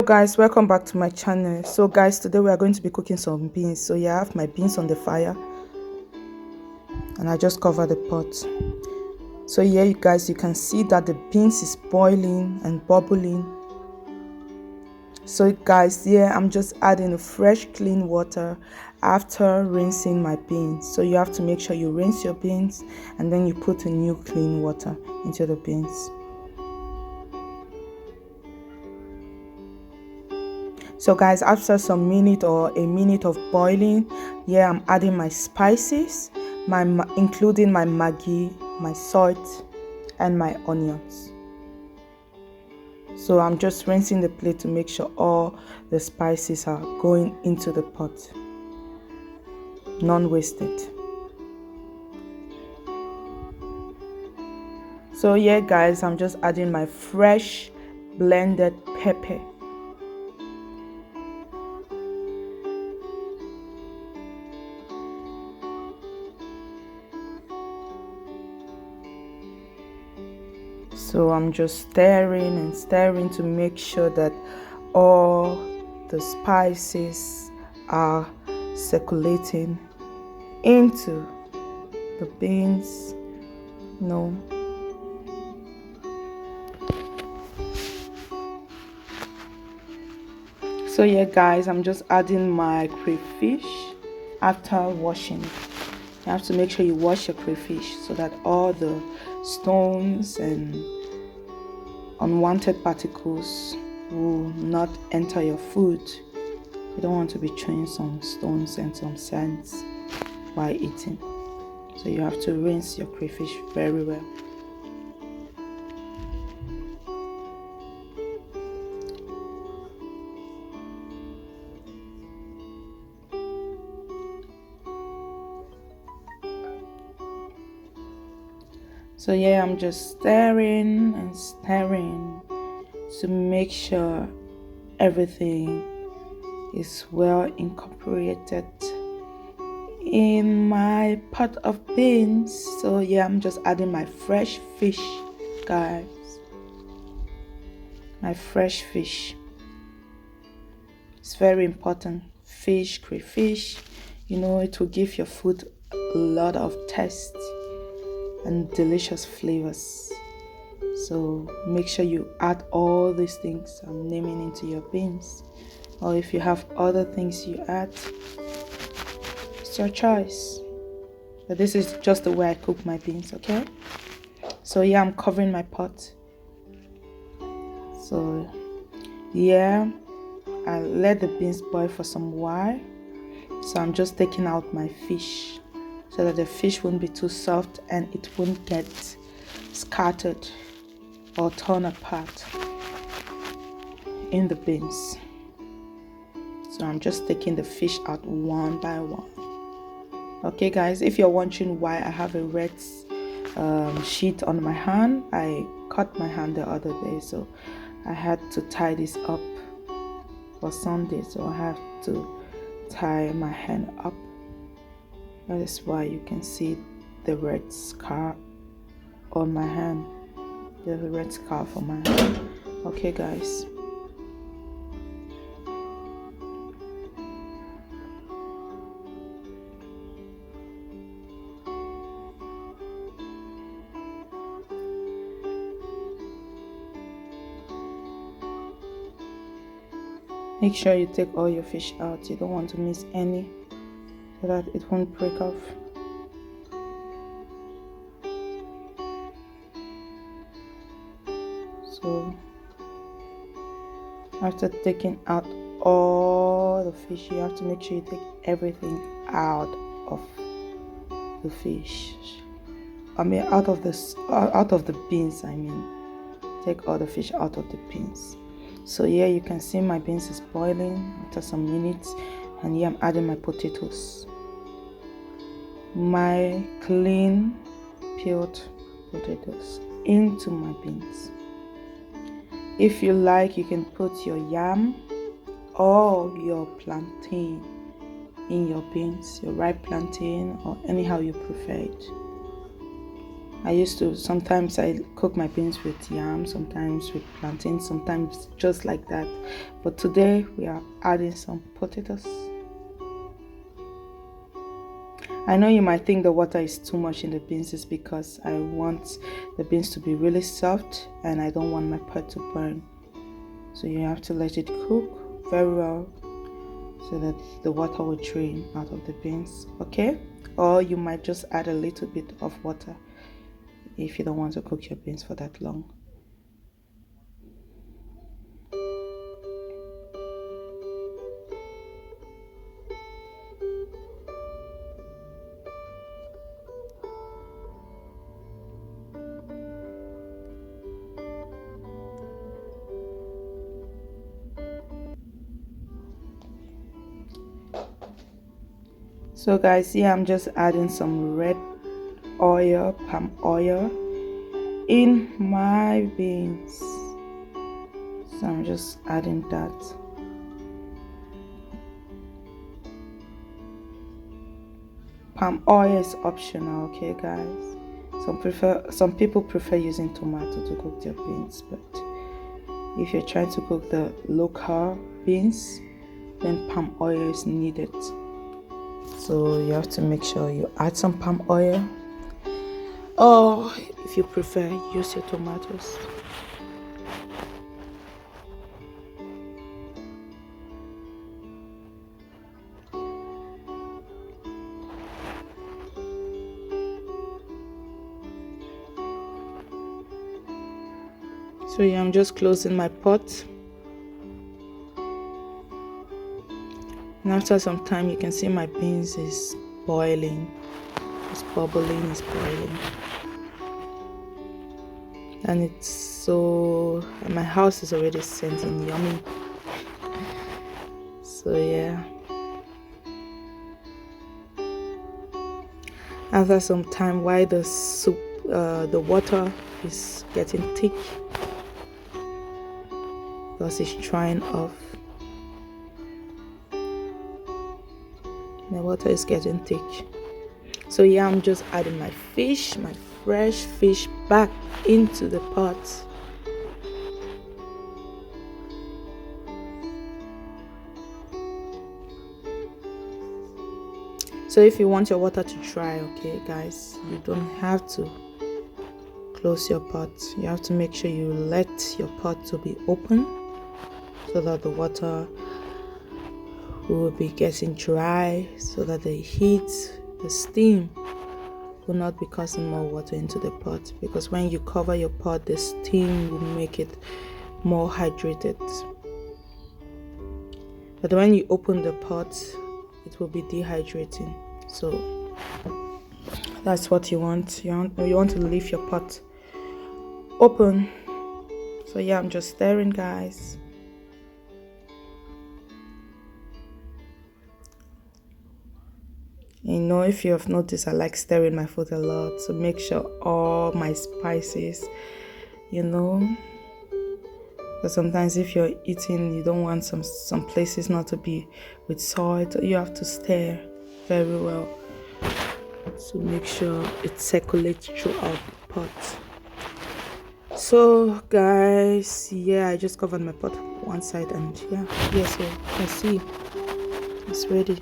Guys, welcome back to my channel. So guys, today we are going to be cooking some beans. So yeah, I have my beans on the fire and I just cover the pot. So here you guys, you can see that the beans is boiling and bubbling. So guys, yeah, I'm just adding the fresh clean water after rinsing my beans. So you have to make sure you rinse your beans and then you put a new clean water into the beans. So guys, after some minute or a minute of boiling, yeah, I'm adding my spices, including my Maggi, my salt, and my onions. So I'm just rinsing the plate to make sure all the spices are going into the pot, none wasted. So yeah guys, I'm just adding my fresh blended pepper. So I'm just stirring and stirring to make sure that all the spices are circulating into the beans. So yeah guys, I'm just adding my crayfish after washing it. You have to make sure you wash your crayfish so that all the stones and unwanted particles will not enter your food. You don't want to be chewing some stones and some sands while eating. So you have to rinse your crayfish very well. So yeah, I'm just stirring and stirring to make sure everything is well incorporated in my pot of beans. So yeah, I'm just adding my fresh fish, guys. My fresh fish. It's very important. Fish, crayfish, it will give your food a lot of taste and delicious flavors. So make sure you add all these things I'm naming into your beans, or if you have other things you add, it's your choice. But this is just the way I cook my beans, okay? So yeah, I'm covering my pot. So yeah, I let the beans boil for some while. So I'm just taking out my fish so that the fish won't be too soft and it won't get scattered or torn apart in the beans. So I'm just taking the fish out one by one. Okay guys, if you're wondering why I have a red sheet on my hand, I cut my hand the other day, so I had to tie this up for Sunday, so I have to tie my hand up. That is why you can see the red scar on my hand. There's a red scarf on my hand. Okay guys. Make sure you take all your fish out. You don't want to miss any so that it won't break off. So after taking out all the fish, you have to make sure you take everything out of the fish. Out of the beans. Take all the fish out of the beans. So yeah, you can see my beans is boiling after some minutes, and here I'm adding my potatoes, my clean peeled potatoes into my beans. If you like, you can put your yam or your plantain in your beans, your ripe plantain, or anyhow you prefer it. I used to, sometimes I cook my beans with yam, sometimes with plantain, sometimes just like that. But today we are adding some potatoes. I know you might think the water is too much in the beans, is because I want the beans to be really soft and I don't want my pot to burn. So you have to let it cook very well so that the water will drain out of the beans, okay? Or you might just add a little bit of water if you don't want to cook your beans for that long. So guys, here I'm just adding some red oil, palm oil in my beans. So I'm just adding that. Palm oil is optional, okay guys? Some people prefer using tomato to cook their beans, but if you're trying to cook the local beans, then palm oil is needed. So you have to make sure you add some palm oil, or if you prefer, use your tomatoes. So yeah, I'm just closing my pot. And after some time, you can see my beans is boiling. It's bubbling, it's boiling. And it's so, my house is already scenting yummy. So yeah. After some time, while the soup, the water is getting thick, because it's drying off. The water is getting thick. So yeah, I'm just adding my fish, my fresh fish, back into the pot. So if you want your water to dry, okay guys, you don't have to close your pot. You have to make sure you let your pot to be open so that the water will be getting dry, so that the heat, the steam will not be causing more water into the pot, because when you cover your pot, the steam will make it more hydrated. But when you open the pot, it will be dehydrating. So that's what you want. You want to leave your pot open. So yeah, I'm just stirring, guys. You know, if you have noticed, I like stirring my food a lot, so make sure all my spices, you know, because sometimes if you're eating, you don't want some places not to be with salt. You have to stir very well to make sure it circulates throughout the pot. So guys, yeah, I just covered my pot one side, and yeah, yes, you can see it's ready.